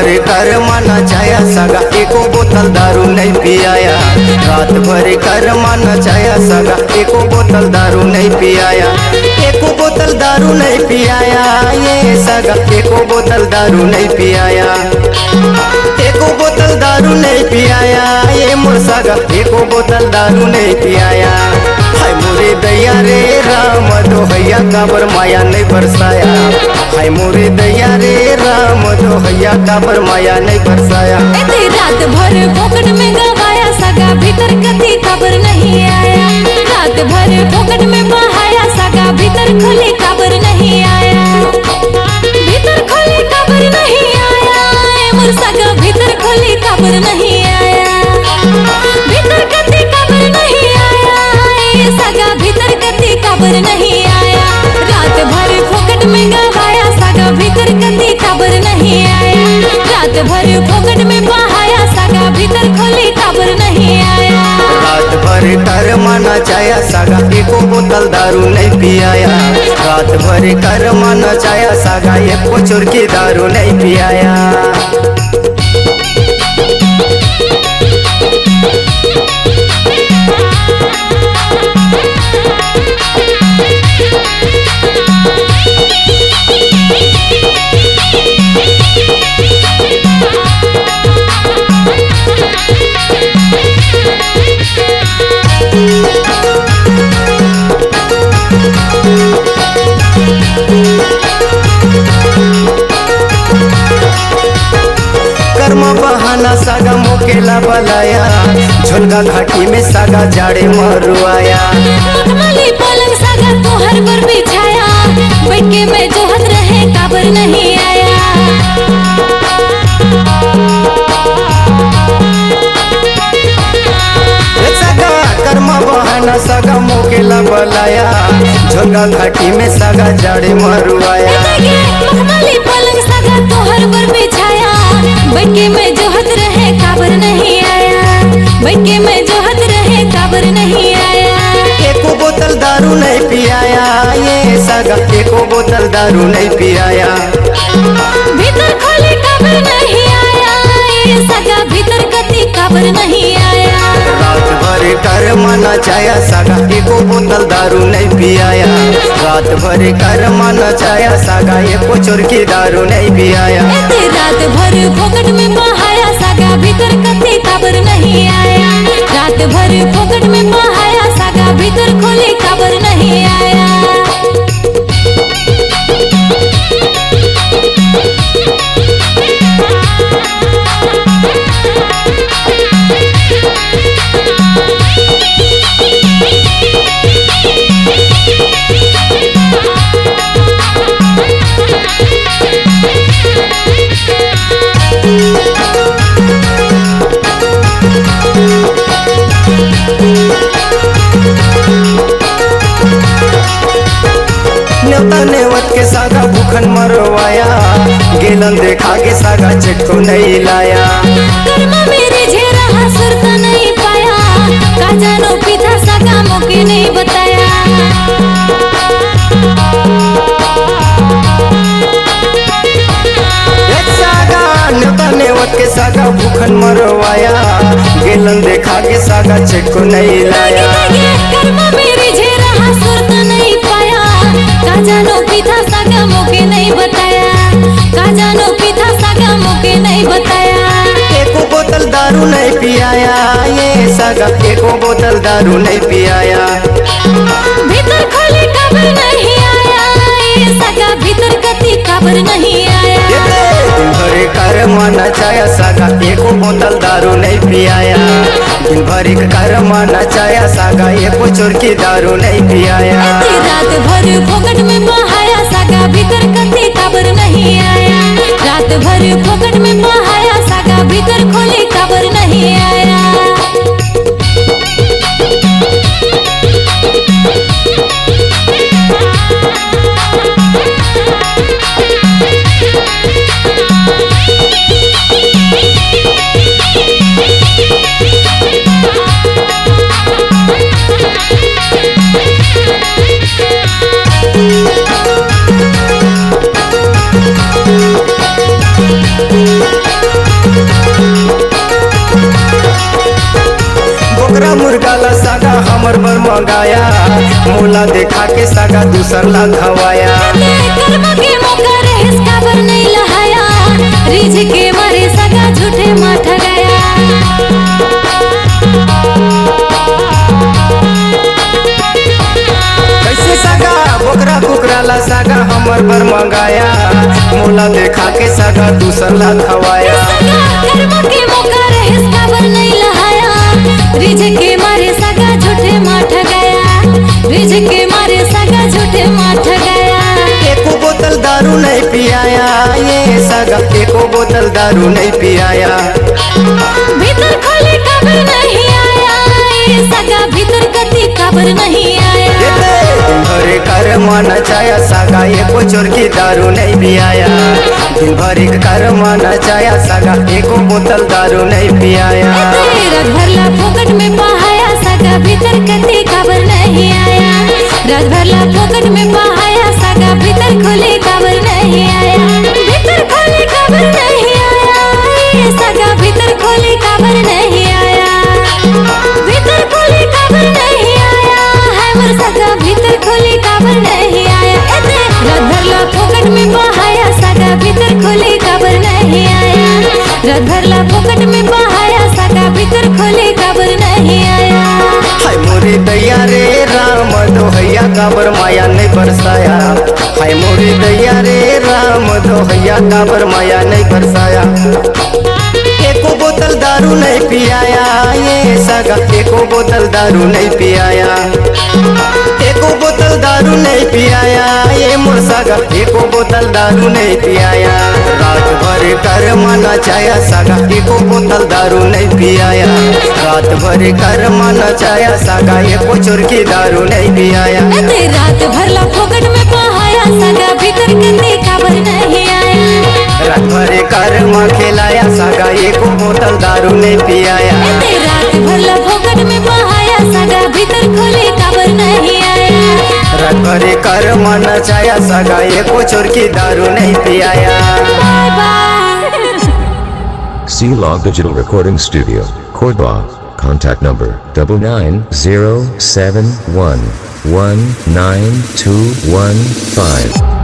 भर कर माना चाया सगा एको बोतल दारू नहीं पियाया। रात भर कर माना चाया सगा एको बोतल दारू नहीं पियाया। एको बोतल दारू नहीं पियाया ये सगा एको बोतल दारू नहीं पियाया। एको बोतल दारू नहीं पियाया ये मोर सगा एको बोतल दारू नहीं पियाया। हाय मोरे दैया रे राम दोहैया काबर माया नहीं बरसाया। हाय मोरे दैया रे राम दोहैया काबर माया नहीं बरसाया। रात भर फोकट में गवाया सगा भीतर कति खबर नहीं आया। रात भर फोकट में बहाया सगा भीतर खुली खबर नहीं आया। भीतर खुली खबर नहीं आया मोर सगा भीतर खुली खबर नहीं आया। भीतर कति खबर नहीं आया सगा भीतर कति खबर नहीं आया। रात भर फोकट में गवाया सगा भीतर कति खबर नहीं आया। रात भर फोकट में बहाया सगा भीतर खुली खबर नहीं आया। रात भर कर माना चाया सगा एको बोतल दारू नहीं पियाया। रात भर कर माना चाया सगा एको चुरकी दारू नहीं पियाया। कर्मा बहाना सागा मोकेला बलाया। झुलगा घाटी में सागा जाड़े मरुआया। मखमली पलंग सागा तोहर पर बिछाया। बैठ के मैं जोहत रहे काबर नहीं आया। कर्मा बहाना सागा मोकेला बलाया। झुलगा घाटी में सागा जाड़े मरुआया। मखमली पलंग सागा तोहर पर बिछाया। बैठ के मैं जोहत रहे काबर नहीं आया। बैठ के मैं जोहत रहे काबर नहीं आया। एको बोतल दारू नहीं पियाया ये सगा एको बोतल दारू नहीं पियाया। भीतर खोली काबर नहीं आया ये सगा भीतर कति काबर नहीं आया। रात भर कर माना चाया सगा एको बोतल दारू नहीं पियाया। रात भर कर माना चाया सगा एको चुरकी दारू नहीं पियाया। रात भर फोकट में बहाया सगा भीतर कति खबर नहीं आया। रात भर फोकट में बहाया सगा भीतर खुली खबर नहीं आया। न्योता नेवत के सागा भूखन मरवाया। गेलन देखा के सागा चिट्ठू नहीं लाया। कर्मा मेरे झेरा हसुर का नहीं पाया। का जानो पिता सगा मोके नहीं बताया। न्योता नेवत के सागा भूखन मरवाया। गेलन देखा के सागा चिट्ठू नहीं लाया। कर्मा मेरे झेरा हसुर का नहीं पाया। का जानो पिता सगा मोके नहीं बताया। का जानो पिता सगा मोके नहीं बताया। एको बोतल दारू नहीं पियाया ये सगा एको बोतल दारू नहीं पियाया। भीतर खोली खबर नहीं आया ये सगा भीतर कति खबर नहीं आया। दिन भर कर माना चाया सगा एको बोतल दारू नहीं पियाया। दिन भर कर माना चाया सगा एको चुरकी दारू नहीं पियाया। रात भर फोकट में बहाया सगा भीतर कति खबर नहीं आया। रात भर फोकट में बहाया सगा भीतर खुली खबर नहीं आया। हमर बर मंगाया, मोला देखा के सगा दूसर ला खवाया। कर्म के मौका रहे काबर नहीं लहाया, रिझ के मारे सगा झूठे माठ गया। कैसे सगा बोकरा कुकरा ला सगा हमर बर मंगाया, मोला देखा के सगा दूसर ला खवाया। कर्म के मौका रहे काबर नहीं लहाया, रिझ के मारे सगा झूठे माठ गया। रिझ के मारे सगा झूठे माठ गया। एको बोतल दारू नहीं पियाया, ये सगा एको बोतल दारू नहीं पियाया। भीतर खोले काबर नहीं आया, ये सगा भीतर कति काबर नहीं आया। भरे कर माना चाया सगा एको चोर की दारू नहीं पियाया। दिन भरी कर माना चाया सगा एको बोतल दारू नहीं पियाया। रात भरला फोकट में पहाया सगा भीतर कति काबर नहीं आया। रात भरला फोकट में पहाया सगा भीतर खोले काबर नहीं आया। भीतर खोले काबर नहीं आया, ये सगा भीतर खोले काबर नहीं आया। भीतर खोले काबर नहीं आया, है मोर सगा भीतर खोले काबर नहीं आया। रात भरला फोकट में पहाया सगा भीतर खोले काबर नहीं आया। रात भरला फोकट में पहाया सगा भीतर खोले काबर नहीं आया। हाय मोरी दैया रे राम दोहैया काबर माया नहीं बरसाया। हाय मोरी दैया रे राम दोहैया काबर माया नहीं बरसाया। एको बोतल दारू नहीं पियाया, ये सगा एको बोतल दारू नहीं पियाया। एको बोतल दारू नहीं पियाया, ये मोर सगा एको बोतल दारू नहीं पियाया। रात भर कर माना चाया सगा एको बोतल दारू नहीं पियाया। रात भर कर माना चाया सगा एको चोर की दारू नहीं पियाया। रात भरला फोकट में पहाया सगा भीतर कति काबर नहीं आया। रात भर कर माँ खिलाया सगा एको बोतल दारू नहीं पियाया। रात भरला फोकट में पहाया सगा भीतर खोले काबर नहीं आया। रात भर कर माना चाया सगा एको चोर की दारू नहीं पियाया। Bye bye. C-Log Digital Recording Studio, Cordoba. Contact number 99071192215.